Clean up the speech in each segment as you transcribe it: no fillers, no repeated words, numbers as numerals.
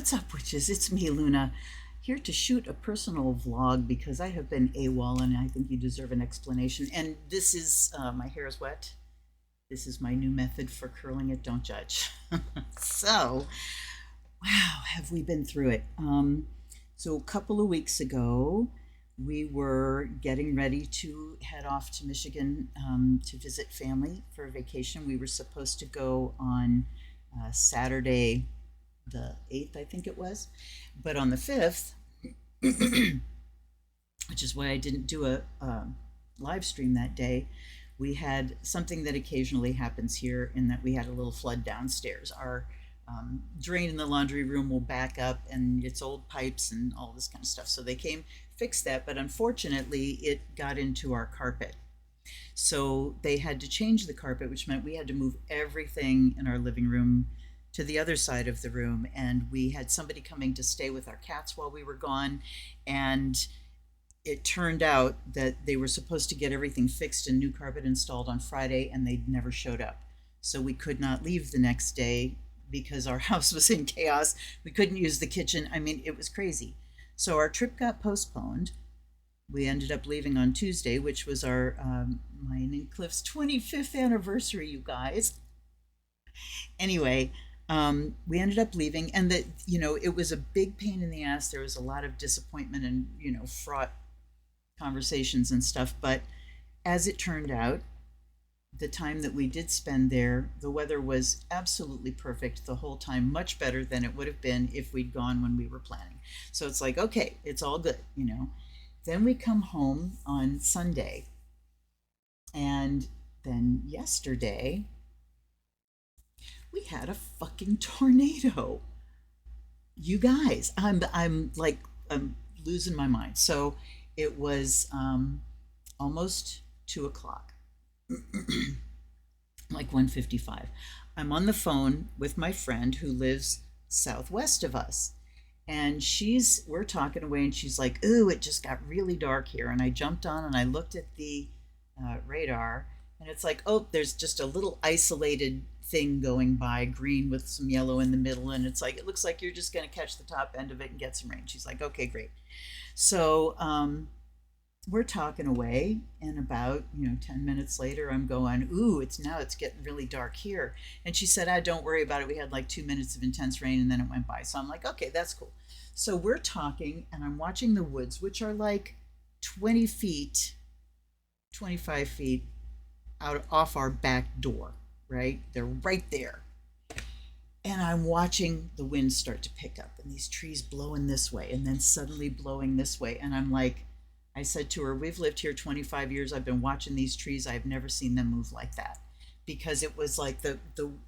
What's up, witches? It's me, Luna, here to shoot a personal vlog because I have been AWOL and I think you deserve an explanation. And this is, my hair is wet. This is my new method for curling it. Don't judge. So, wow, have we been through it? So a couple of weeks ago, we were getting ready to head off to Michigan to visit family for a vacation. We were supposed to go on Saturday, the 8th, I think it was. But on the 5th, which is why I didn't do a live stream that day, we had something that occasionally happens here in that we had a little flood downstairs. Our drain in the laundry room will back up and it's old pipes and all this kind of stuff. So they came, fixed that, but unfortunately it got into our carpet. So they had to change the carpet, which meant we had to move everything in our living room to the other side of the room, and we had somebody coming to stay with our cats while we were gone, and it turned out that they were supposed to get everything fixed and new carpet installed on Friday, and they never showed up. So we could not leave the next day because our house was in chaos. We couldn't use the kitchen. I mean, it was crazy. So our trip got postponed. We ended up leaving on Tuesday, which was our mine and Cliff's 25th anniversary, you guys. Anyway, we ended up leaving, and that, it was a big pain in the ass. There was a lot of disappointment and, fraught conversations and stuff. But as it turned out, the time that we did spend there, the weather was absolutely perfect the whole time, much better than it would have been if we'd gone when we were planning. So it's like, okay, it's all good, Then we come home on Sunday, and then yesterday, we had a fucking tornado. You guys, I'm losing my mind. So it was almost 2 o'clock, like 1:55. I'm on the phone with my friend who lives southwest of us, and we're talking away, and she's like, "Ooh, it just got really dark here." And I jumped on and I looked at the radar, and it's like, oh, there's just a little isolated thing going by, green with some yellow in the middle, and it's like, it looks like you're just going to catch the top end of it and get some rain. She's like, okay, great. So we're talking away, and about 10 minutes later, I'm going, ooh, it's getting really dark here. And she said, don't worry about it, we had like 2 minutes of intense rain and then it went by. So I'm like, okay, that's cool. So we're talking, and I'm watching the woods, which are like 20 feet 25 feet out off our back door, right? They're right there. And I'm watching the wind start to pick up, and these trees blowing this way and then suddenly blowing this way. And I'm like, I said to her, we've lived here 25 years. I've been watching these trees. I've never seen them move like that, because it was like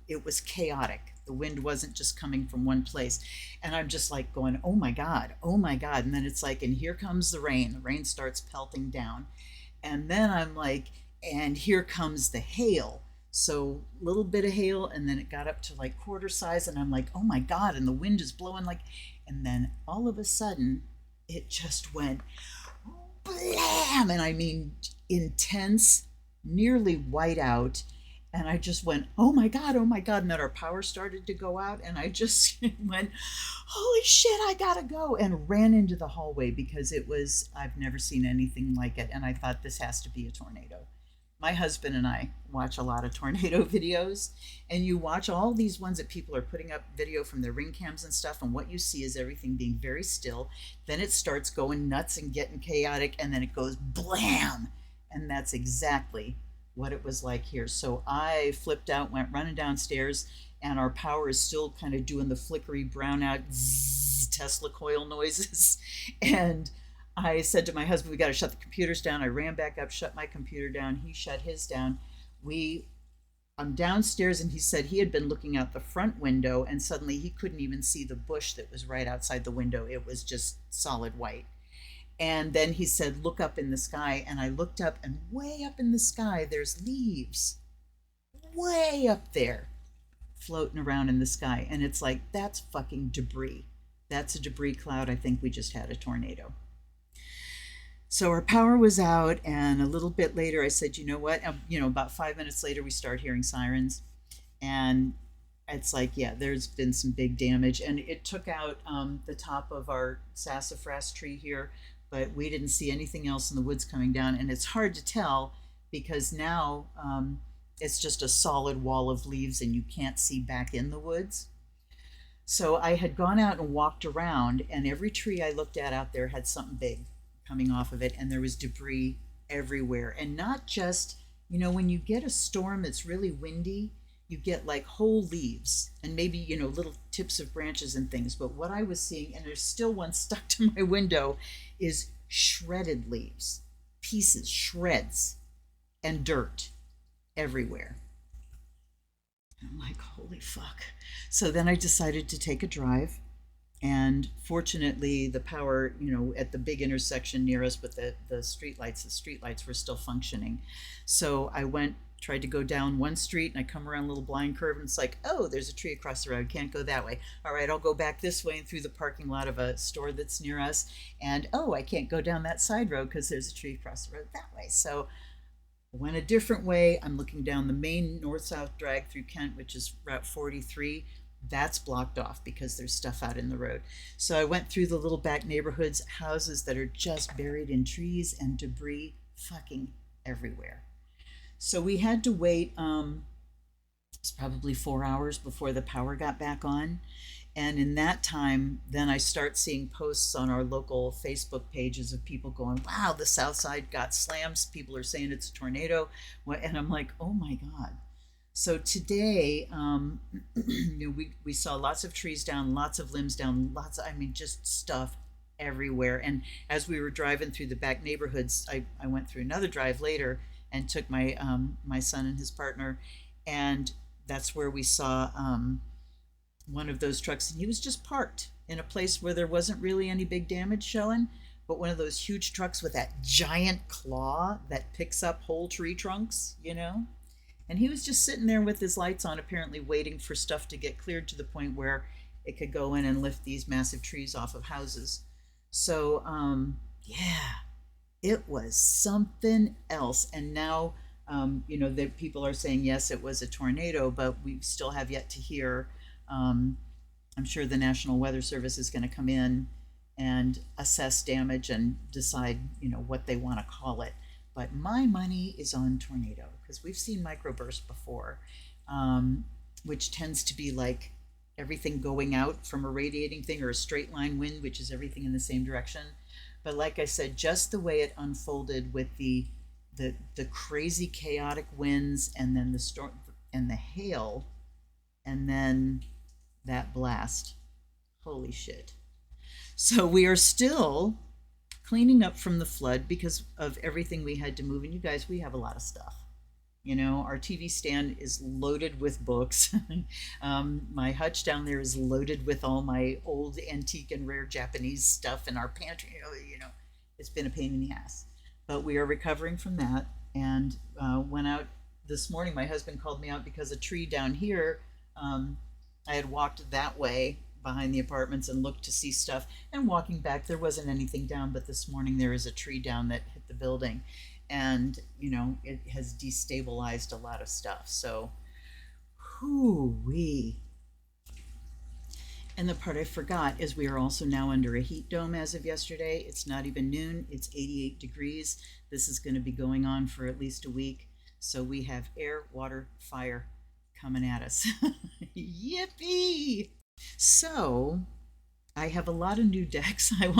it was chaotic. The wind wasn't just coming from one place. And I'm just like going, oh my God, oh my God. And then it's like, and here comes the rain. The rain starts pelting down. And then I'm like, and here comes the hail. So a little bit of hail, and then it got up to like quarter size, and I'm like, oh my God, and the wind is blowing like, and then all of a sudden it just went blam, and I mean intense, nearly white out. And I just went, oh my God, oh my God. And then our power started to go out, and I just went, holy shit, I gotta go, and ran into the hallway, because I've never seen anything like it. And I thought, this has to be a tornado. My husband and I watch a lot of tornado videos, and you watch all these ones that people are putting up video from their ring cams and stuff, and what you see is everything being very still. Then it starts going nuts and getting chaotic, and then it goes blam. And that's exactly what it was like here. So I flipped out, went running downstairs, and our power is still kind of doing the flickery brownout Tesla coil noises. And I said to my husband, we got to shut the computers down. I ran back up, shut my computer down. He shut his down. I'm downstairs, and he said he had been looking out the front window, and suddenly he couldn't even see the bush that was right outside the window. It was just solid white. And then he said, look up in the sky. And I looked up, and way up in the sky, there's leaves way up there floating around in the sky. And it's like, that's fucking debris. That's a debris cloud. I think we just had a tornado. So our power was out, and a little bit later I said, you know what? About 5 minutes later, we start hearing sirens. And it's like, yeah, there's been some big damage, and it took out the top of our sassafras tree here, but we didn't see anything else in the woods coming down. And it's hard to tell because now it's just a solid wall of leaves and you can't see back in the woods. So I had gone out and walked around, and every tree I looked at out there had something big coming off of it, and there was debris everywhere. And not just, you know, when you get a storm that's really windy, you get like whole leaves and maybe, you know, little tips of branches and things. But what I was seeing, and there's still one stuck to my window, is shredded leaves, pieces, shreds, and dirt everywhere. I'm like, holy fuck. So then I decided to take a drive. And fortunately, the power, you know, at the big intersection near us with the streetlights were still functioning. So I tried to go down one street, and I come around a little blind curve, and it's like, oh, there's a tree across the road. Can't go that way. All right, I'll go back this way and through the parking lot of a store that's near us. And oh, I can't go down that side road because there's a tree across the road that way. So went a different way. I'm looking down the main north-south drag through Kent, which is Route 43. That's blocked off because there's stuff out in the road. So I went through the little back neighborhoods, houses that are just buried in trees and debris fucking everywhere. So we had to wait, it's probably 4 hours before the power got back on. And in that time, then I start seeing posts on our local Facebook pages of people going, wow, the south side got slammed. People are saying it's a tornado. And I'm like, oh my God. So today, you know, we saw lots of trees down, lots of limbs down, just stuff everywhere. And as we were driving through the back neighborhoods, I went through another drive later and took my my son and his partner, and that's where we saw one of those trucks, and he was just parked in a place where there wasn't really any big damage showing, but one of those huge trucks with that giant claw that picks up whole tree trunks, you know? And he was just sitting there with his lights on, apparently waiting for stuff to get cleared to the point where it could go in and lift these massive trees off of houses. So, yeah, it was something else. And now, you know, that people are saying, yes, it was a tornado, but we still have yet to hear. I'm sure the National Weather Service is going to come in and assess damage and decide, you know, what they want to call it. But my money is on tornado because we've seen microburst before, which tends to be like everything going out from a radiating thing, or a straight line wind, which is everything in the same direction. But like I said, just the way it unfolded with the crazy chaotic winds, and then the storm and the hail, and then that blast. Holy shit. So we are still cleaning up from the flood because of everything we had to move. And you guys, we have a lot of stuff. You know, our TV stand is loaded with books. My hutch down there is loaded with all my old antique and rare Japanese stuff in our pantry. You know, it's been a pain in the ass. But we are recovering from that, and went out this morning. My husband called me out because a tree down here, I had walked that way behind the apartments and looked to see stuff, and walking back there wasn't anything down, but this morning there is a tree down that hit the building, and you know, it has destabilized a lot of stuff. So whoo-wee. And the part I forgot is we are also now under a heat dome as of yesterday. It's not even noon, it's 88 degrees. This is going to be going on for at least a week. So we have air, water, fire coming at us. Yippee! So I have a lot of new decks. I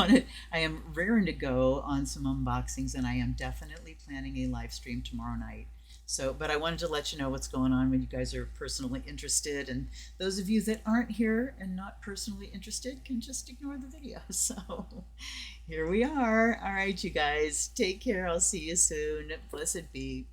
am raring to go on some unboxings, and I am definitely planning a live stream tomorrow night. So, but I wanted to let you know what's going on when you guys are personally interested, and those of you that aren't here and not personally interested can just ignore the video. So here we are. All right, you guys, take care. I'll see you soon. Blessed be.